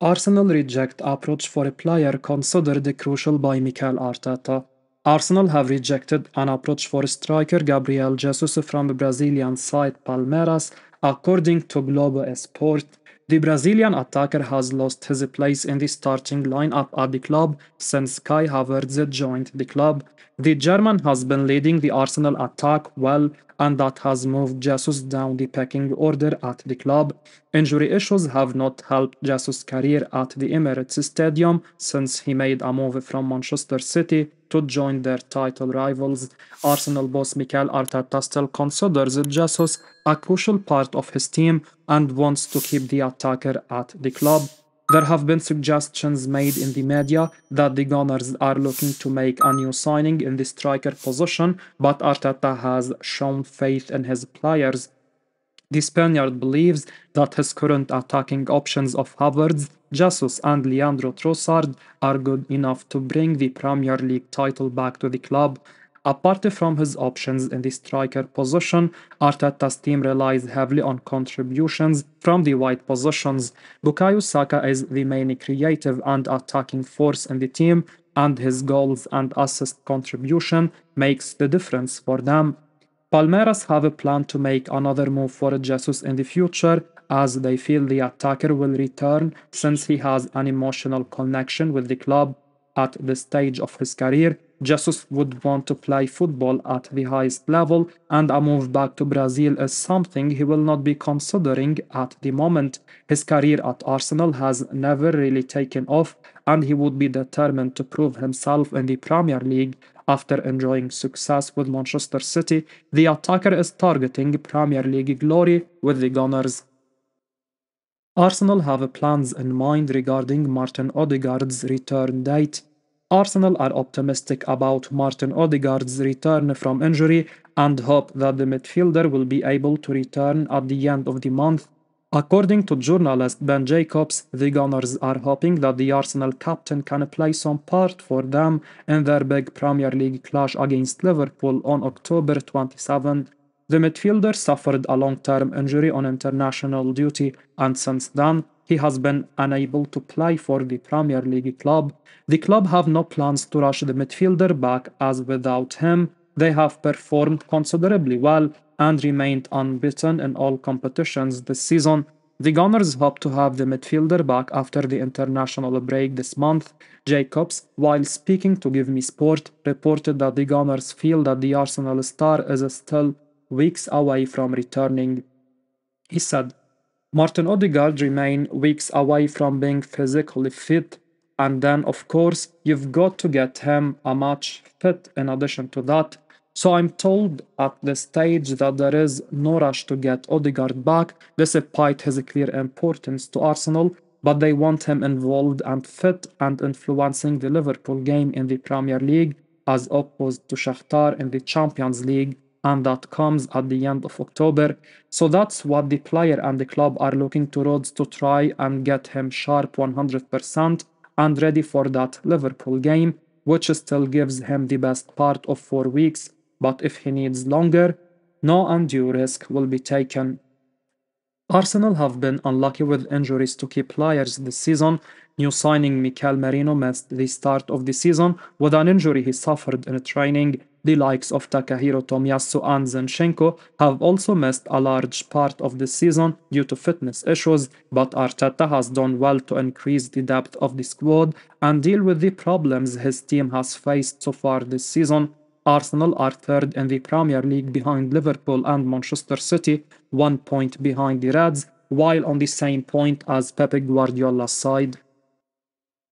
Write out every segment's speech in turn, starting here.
Arsenal reject approach for a player considered crucial by Mikel Arteta. Arsenal have rejected an approach for striker Gabriel Jesus from Brazilian side Palmeiras, according to Globo Esporte. The Brazilian attacker has lost his place in the starting lineup at the club since Kai Havertz joined the club. The German has been leading the Arsenal attack well, and that has moved Jesus down the pecking order at the club. Injury issues have not helped Jesus' career at the Emirates Stadium since he made a move from Manchester City to join their title rivals. Arsenal boss Mikel Arteta still considers Jesus a crucial part of his team and wants to keep the attacker at the club. There have been suggestions made in the media that the Gunners are looking to make a new signing in the striker position, but Arteta has shown faith in his players. The Spaniard believes that his current attacking options of Havertz, Jesus and Leandro Trossard are good enough to bring the Premier League title back to the club. Apart from his options in the striker position, Arteta's team relies heavily on contributions from the wide positions. Bukayo Saka is the main creative and attacking force in the team, and his goals and assist contribution makes the difference for them. Palmeiras have a plan to make another move for Jesus in the future, as they feel the attacker will return since he has an emotional connection with the club. At this stage of his career, Jesus would want to play football at the highest level, and a move back to Brazil is something he will not be considering at the moment. His career at Arsenal has never really taken off, and he would be determined to prove himself in the Premier League. After enjoying success with Manchester City, the attacker is targeting Premier League glory with the Gunners. Arsenal have plans in mind regarding Martin Odegaard's return date. Arsenal are optimistic about Martin Odegaard's return from injury and hope that the midfielder will be able to return at the end of the month. According to journalist Ben Jacobs, the Gunners are hoping that the Arsenal captain can play some part for them in their big Premier League clash against Liverpool on October 27. The midfielder suffered a long-term injury on international duty, and since then, he has been unable to play for the Premier League club. The club have no plans to rush the midfielder back, as without him, they have performed considerably well and remained unbeaten in all competitions this season. The Gunners hope to have the midfielder back after the international break this month. Jacobs, while speaking to Give Me Sport, reported that the Gunners feel that the Arsenal star is still weeks away from returning. He said, Martin Odegaard remain weeks away from being physically fit, and then of course you've got to get him a match fit in addition to that. So I'm told at this stage that there is no rush to get Odegaard back, despite his clear importance to Arsenal, but they want him involved and fit and influencing the Liverpool game in the Premier League as opposed to Shakhtar in the Champions League, and that comes at the end of October. So that's what the player and the club are looking towards, to try and get him sharp 100% and ready for that Liverpool game, which still gives him the best part of 4 weeks. But if he needs longer, no undue risk will be taken. Arsenal have been unlucky with injuries to key players this season. New signing Mikel Merino missed the start of the season with an injury he suffered in training. The likes of Takahiro Tomiyasu and Zinchenko have also missed a large part of the season due to fitness issues, but Arteta has done well to increase the depth of the squad and deal with the problems his team has faced so far this season. Arsenal are third in the Premier League behind Liverpool and Manchester City, 1 point behind the Reds, while on the same point as Pep Guardiola's side.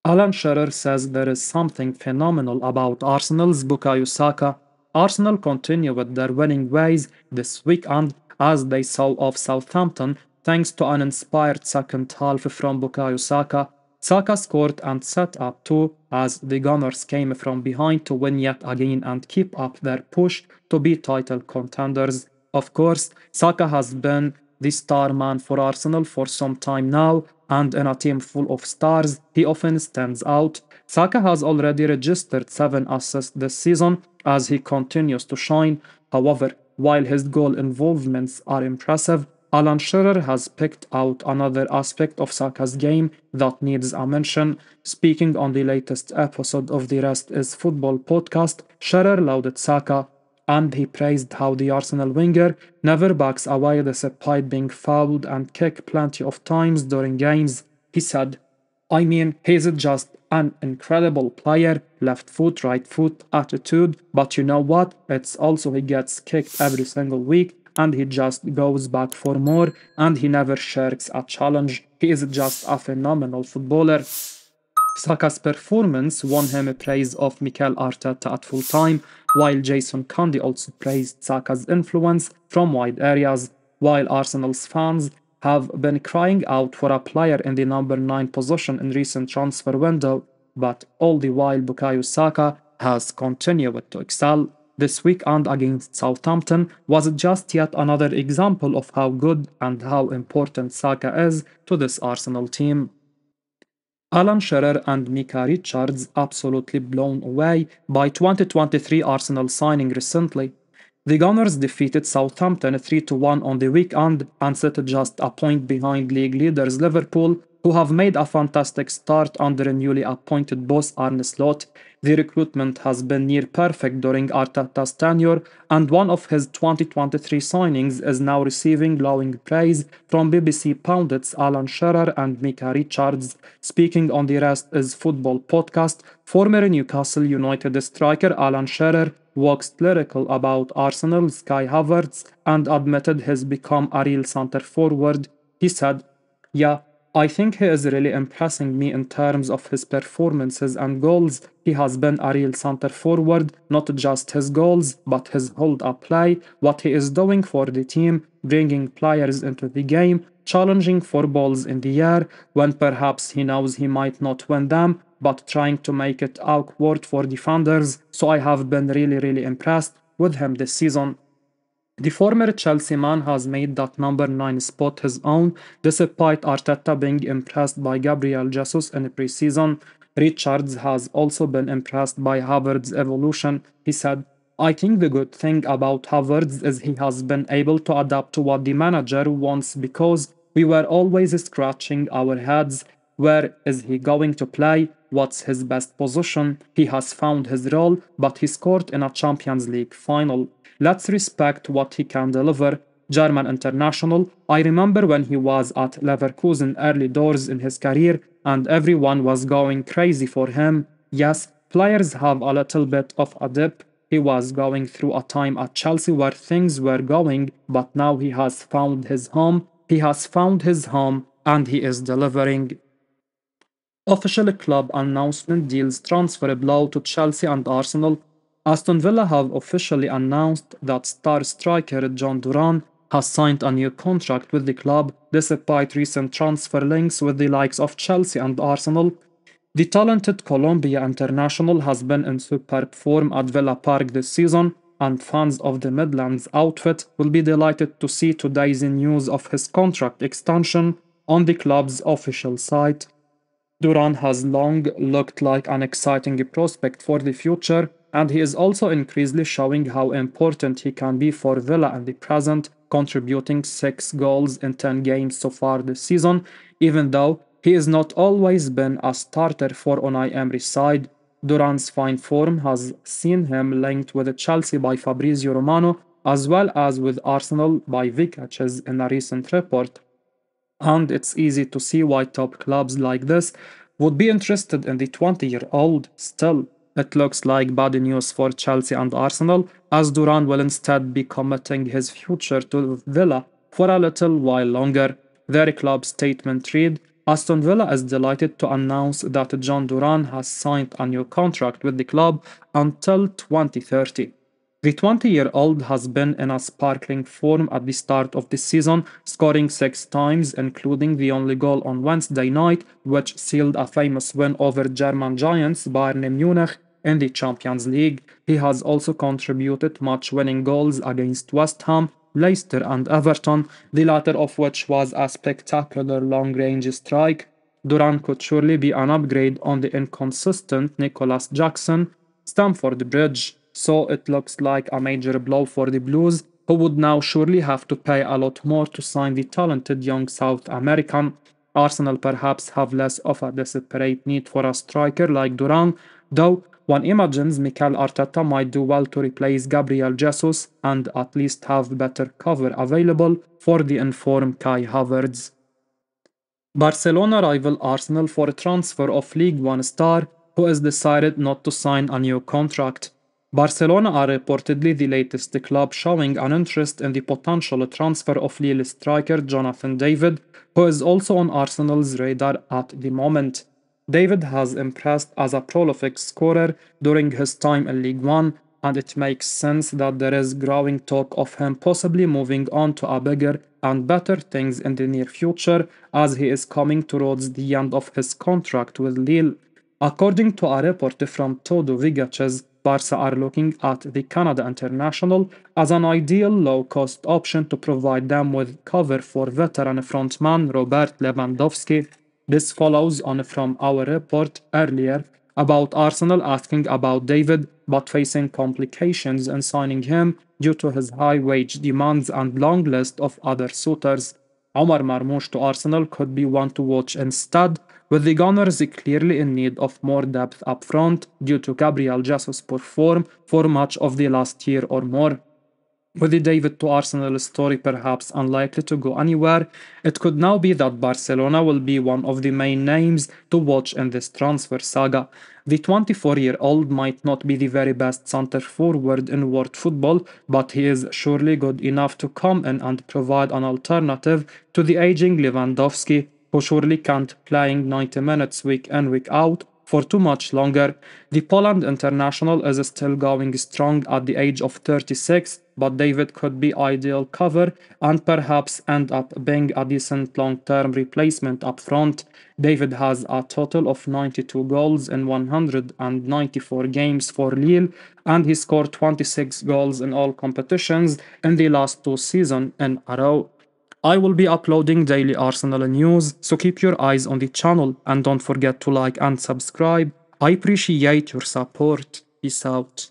Alan Shearer says there is something phenomenal about Arsenal's Bukayo Saka. Arsenal continue with their winning ways this weekend as they saw off Southampton thanks to an inspired second half from Bukayo Saka. Saka scored and set up too, as the Gunners came from behind to win yet again and keep up their push to be title contenders. Of course, Saka has been the star man for Arsenal for some time now, and in a team full of stars, he often stands out. Saka has already registered 7 assists this season as he continues to shine. However, while his goal involvements are impressive, Alan Shearer has picked out another aspect of Saka's game that needs a mention. Speaking on the latest episode of the Rest is Football podcast, Shearer lauded Saka and he praised how the Arsenal winger never backs away despite being fouled and kicked plenty of times during games. He said, I mean, he's just an incredible player, left foot, right foot attitude, but you know what? It's also he gets kicked every single week and he just goes back for more and he never shirks a challenge. He is just a phenomenal footballer. Saka's performance won him praise of Mikel Arteta at full time, while Jason Cundy also praised Saka's influence from wide areas, while Arsenal's fans have been crying out for a player in the number 9 position in recent transfer window, but all the while Bukayo Saka has continued to excel. This weekend against Southampton was just yet another example of how good and how important Saka is to this Arsenal team. Alan Shearer and Mika Richards absolutely blown away by 2023 Arsenal signing recently. The Gunners defeated Southampton 3-1 on the weekend and sit just a point behind league leaders Liverpool, who have made a fantastic start under a newly appointed boss Arne Slot. The recruitment has been near perfect during Arteta's tenure, and one of his 2023 signings is now receiving glowing praise from BBC pundits Alan Shearer and Mika Richards. Speaking on the Rest is Football podcast, former Newcastle United striker Alan Shearer waxed lyrical about Arsenal's Kai Havertz and admitted he's become a real centre forward. He said, yeah, I think he is really impressing me in terms of his performances and goals. He has been a real centre forward, not just his goals, but his hold-up play, what he is doing for the team, bringing players into the game, challenging for balls in the air, when perhaps he knows he might not win them, but trying to make it awkward for defenders. So I have been really impressed with him this season. The former Chelsea man has made that number 9 spot his own, despite Arteta being impressed by Gabriel Jesus in pre-season. Richards has also been impressed by Havertz's evolution. He said, I think the good thing about Havertz is he has been able to adapt to what the manager wants because we were always scratching our heads. Where is he going to play? What's his best position? He has found his role, but he scored in a Champions League final. Let's respect what he can deliver. German international, I remember when he was at Leverkusen early doors in his career and everyone was going crazy for him. Yes, players have a little bit of a dip. He was going through a time at Chelsea where things were going, but now he has found his home. He has found his home and he is delivering. Official club announcement deals transfer blow to Chelsea and Arsenal. Aston Villa have officially announced that star striker John Duran has signed a new contract with the club despite recent transfer links with the likes of Chelsea and Arsenal. The talented Colombia international has been in superb form at Villa Park this season, and fans of the Midlands outfit will be delighted to see today's news of his contract extension on the club's official site. Duran has long looked like an exciting prospect for the future, and he is also increasingly showing how important he can be for Villa in the present, contributing 6 goals in 10 games so far this season, even though he has not always been a starter for Unai Emery's side. Duran's fine form has seen him linked with Chelsea by Fabrizio Romano, as well as with Arsenal by Vikaches in a recent report. And it's easy to see why top clubs like this would be interested in the 20-year-old. Still, it looks like bad news for Chelsea and Arsenal, as Duran will instead be committing his future to Villa for a little while longer. Their club statement read, Aston Villa is delighted to announce that John Duran has signed a new contract with the club until 2030. The 20-year-old has been in a sparkling form at the start of the season, scoring 6 times, including the only goal on Wednesday night, which sealed a famous win over German giants Bayern Munich in the Champions League. He has also contributed match-winning goals against West Ham, Leicester and Everton, the latter of which was a spectacular long-range strike. Duran could surely be an upgrade on the inconsistent Nicholas Jackson. Stamford Bridge. So it looks like a major blow for the Blues, who would now surely have to pay a lot more to sign the talented young South American. Arsenal perhaps have less of a desperate need for a striker like Duran, though one imagines Mikel Arteta might do well to replace Gabriel Jesus and at least have better cover available for the informed Kai Havertz. Barcelona rival Arsenal for a transfer of League One star who has decided not to sign a new contract. Barcelona are reportedly the latest club showing an interest in the potential transfer of Lille striker Jonathan David, who is also on Arsenal's radar at the moment. David has impressed as a prolific scorer during his time in League One, and it makes sense that there is growing talk of him possibly moving on to a bigger and better things in the near future, as he is coming towards the end of his contract with Lille. According to a report from Todo Vigaches, Barca are looking at the Canada international as an ideal low-cost option to provide them with cover for veteran frontman Robert Lewandowski. This follows on from our report earlier about Arsenal asking about David but facing complications in signing him due to his high wage demands and long list of other suitors. Omar Marmoush to Arsenal could be one to watch instead, with the Gunners clearly in need of more depth up front due to Gabriel Jesus' poor form for much of the last year or more. With the David to Arsenal story perhaps unlikely to go anywhere, it could now be that Barcelona will be one of the main names to watch in this transfer saga. The 24-year-old might not be the very best centre forward in world football, but he is surely good enough to come in and provide an alternative to the aging Lewandowski, who surely can't playing 90 minutes week in week out for too much longer. The Poland international is still going strong at the age of 36, but David could be ideal cover and perhaps end up being a decent long-term replacement up front. David has a total of 92 goals in 194 games for Lille, and he scored 26 goals in all competitions in the last two seasons in a row. I will be uploading daily Arsenal news, so keep your eyes on the channel and don't forget to like and subscribe. I appreciate your support. Peace out.